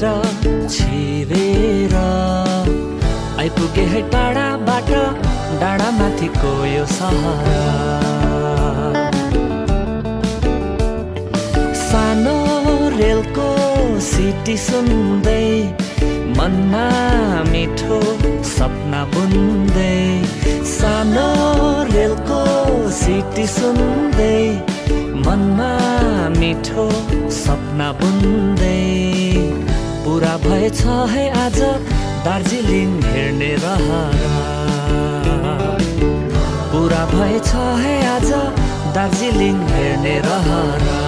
छिरेर आइपुगे है टाढाबाट डाँडामाथिको यो सहर। सानो रेलको सिटी सुन्दै मनमा मिठो सपना बुन्दै, सानो रेलको सिटी सुन्दै मनमा मिठो सपना बुन्दै। पुरा भएछ है आज दार्जिलिङ हेर्ने रहर, पुरा भएछ है आज दार्जिलिङ हेर्ने रहर।